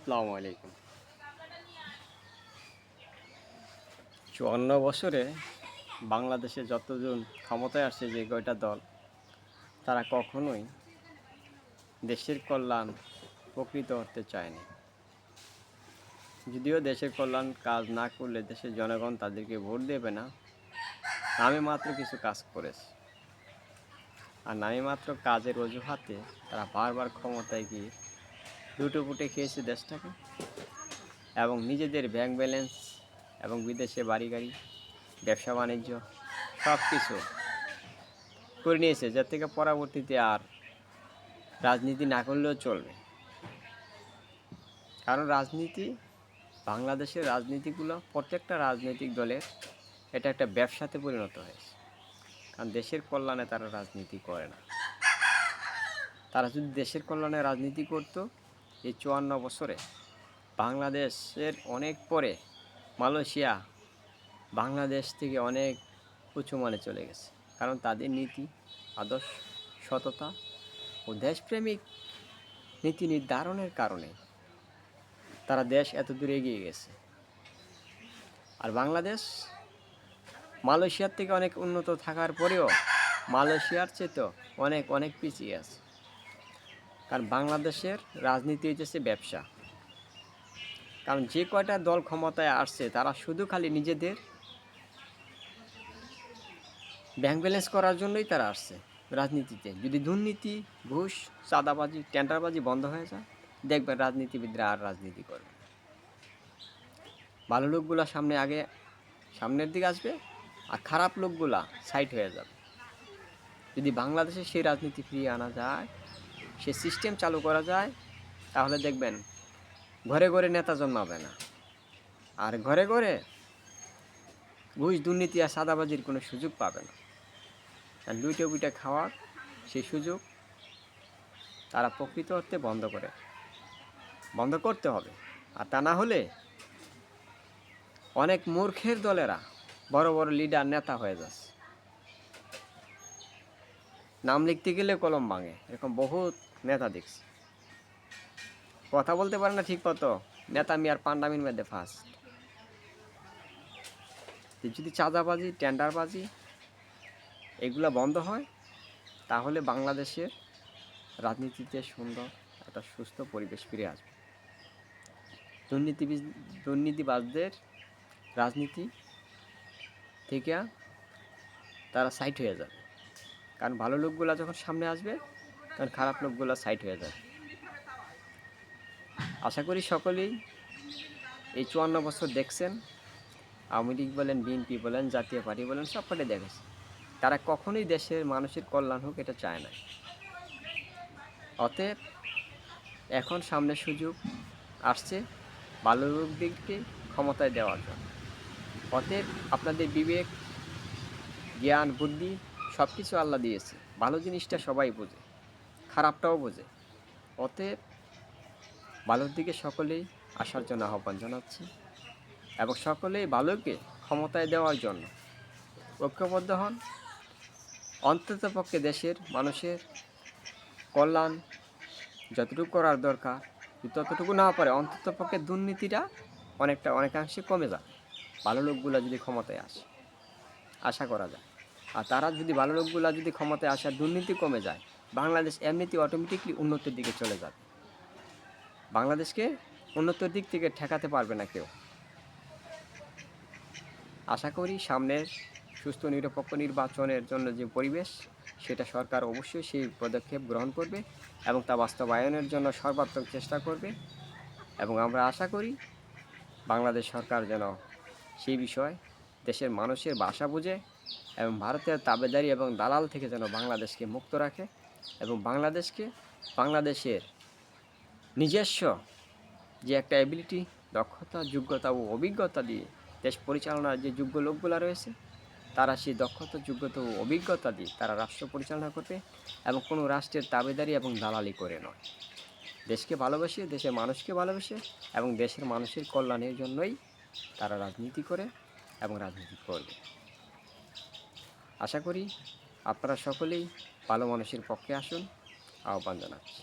আসসালামু আলাইকুম। ৫৪ বছরে বাংলাদেশে যতজন ক্ষমতায় আসছে যে কয়টা দল, তারা কখনোই দেশের কল্যাণ প্রকৃত অর্থে চায়নি। যদিও দেশের কল্যাণ কাজ না করলে দেশের জনগণ তাদেরকে ভোট দেবে না, নামে মাত্র কিছু কাজ করেছে। আর নামে মাত্র কাজের অজুহাতে তারা বারবার ক্ষমতায় গিয়ে লুটেপুটে খেয়েছে দেশটাকে, এবং নিজেদের ব্যাংক ব্যালেন্স এবং বিদেশে বাড়ি গাড়ি, ব্যবসা বাণিজ্য সব কিছু করে নিয়েছে, যার থেকে পরবর্তীতে আর রাজনীতি না করলেও চলবে। কারণ বাংলাদেশের রাজনীতিগুলো প্রত্যেকটা রাজনৈতিক দলের এটা একটা ব্যবসাতে পরিণত হয়েছে। কারণ দেশের কল্যাণে তারা রাজনীতি করে না। তারা যদি দেশের কল্যাণে রাজনীতি করতো, এই ৫৪ বছরে বাংলাদেশের অনেক পরে মালয়েশিয়া বাংলাদেশ থেকে অনেক উঁচু মানে চলে গেছে। কারণ তাদের নীতি, আদর্শ, সততা ও দেশপ্রেমিক নীতি নির্ধারণের কারণে তারা দেশ এত দূর এগিয়ে গেছে। আর বাংলাদেশ মালয়েশিয়ার থেকে অনেক উন্নত থাকার পরেও মালয়েশিয়ার চেয়েও অনেক অনেক পিছিয়ে আছে। কারণ বাংলাদেশের রাজনীতি হচ্ছে ব্যবসা। কারণ যে কয়টা দল ক্ষমতায় আসছে তারা শুধু খালি নিজেদের ব্যাংক ব্যালেন্স করার জন্যই তারা আসছে রাজনীতিতে। যদি দুর্নীতি, ঘুষ, চাঁদাবাজি, টেন্ডারবাজি বন্ধ হয়ে যায়, দেখবেন রাজনীতিবিদরা আর রাজনীতি করবে। ভালো লোকগুলা সামনের দিকে আসবে, আর খারাপ লোকগুলা সাইড হয়ে যাবে। যদি বাংলাদেশে সেই রাজনীতি ফিরিয়ে আনা যায়, সে সিস্টেম চালু করা যায়, তাহলে দেখবেন ঘরে ঘরে নেতা জন্মাবে না, আর ঘরে ঘরে ঘুষ, দুর্নীতি আর চাঁদাবাজির কোনো সুযোগ পাবে না। আর লুটে বুটে খাওয়ার সেই সুযোগ তারা প্রকৃত অর্থে বন্ধ করতে হবে। আর তা না হলে অনেক মূর্খের দলেরা বড় বড় লিডার নেতা হয়ে যাচ্ছে। নাম লিখতে গেলে কলম ভাঙে, এরকম বহুত নেতা দেখছি। কথা বলতে পারে না ঠিক মতো, নেতা মিয়ার পান্ডামির মধ্যে ফার্স্ট। যদি চাঁদাবাজি, টেন্ডারবাজি এগুলো বন্ধ হয়, তাহলে বাংলাদেশের রাজনীতিতে সুন্দর একটা সুস্থ পরিবেশ ফিরে আসবে। দুর্নীতিবাজদের রাজনীতি থেকে তারা সাইড হয়ে যাবে। কারণ ভালো লোকগুলা যখন সামনে আসবে, তখন খারাপ লোকগুলা সাইড হয়ে যাবে। আশা করি সকলেই এই ৫৪ বছর দেখছেন, আওয়ামী লীগ বলেন, বিএনপি বলেন, জাতীয় পার্টি বলেন, সব পার্টি দেখেছে। তারা কখনোই দেশের মানুষের কল্যাণ হোক এটা চায় না। অতএব এখন সামনে সুযোগ আসছে ভালো লোকদেরকে ক্ষমতায় দেওয়ার জন্য। অতএব আপনাদের বিবেক, জ্ঞান, বুদ্ধি সব কিছু আল্লাহ দিয়েছে। ভালো জিনিসটা সবাই বোঝে, খারাপটাও বোঝে। অতএব ভালোর দিকে সকলেই আসার জন্য আহ্বান জানাচ্ছি, এবং সকলেই ভালোকে ক্ষমতায় দেওয়ার জন্য ঐক্যবদ্ধ হন। অন্ততপক্ষে দেশের মানুষের কল্যাণ যতটুকু করার দরকার, ততটুকু না পারে, অন্ততপক্ষে দুর্নীতিটা অনেকাংশে কমে যায় ভালো লোকগুলা যদি ক্ষমতায় আসে, আশা করা যায়। আর তারা যদি ভালো লোকগুলা যদি ক্ষমতায় আসে আর দুর্নীতি কমে যায়, বাংলাদেশ এমনিতেই অটোমেটিকলি উন্নতির দিকে চলে যাবে। বাংলাদেশকে উন্নতির দিক থেকে ঠেকাতে পারবে না কেউ। আশা করি সামনের সুস্থ নিরপেক্ষ নির্বাচনের জন্য যে পরিবেশ, সেটা সরকার অবশ্যই সেই পদক্ষেপ গ্রহণ করবে এবং তা বাস্তবায়নের জন্য সর্বাত্মক চেষ্টা করবে। এবং আমরা আশা করি বাংলাদেশ সরকার যেন সেই বিষয় দেশের মানুষের ভাষা বুঝে এবং ভারতের তাবেদারি এবং দালাল থেকে যেন বাংলাদেশকে মুক্ত রাখে, এবং বাংলাদেশের নিজস্ব যে একটা অ্যাবিলিটি, দক্ষতা, যোগ্যতা ও অভিজ্ঞতা দিয়ে দেশ পরিচালনার যে যোগ্য লোকগুলো রয়েছে, তারা সেই দক্ষতা, যোগ্যতা ও অভিজ্ঞতা দিয়ে তারা রাষ্ট্র পরিচালনা করবে, এবং কোনো রাষ্ট্রের তাবেদারি এবং দালালি করে নয়। দেশকে ভালোবেসে, দেশের মানুষকে ভালোবেসে এবং দেশের মানুষের কল্যাণের জন্যই তারা রাজনীতি করে এবং রাজনীতি করবে। আশা করি আপনারা সকলেই ভালো মানুষের পক্ষে আসুন, আহ্বান জানাচ্ছি।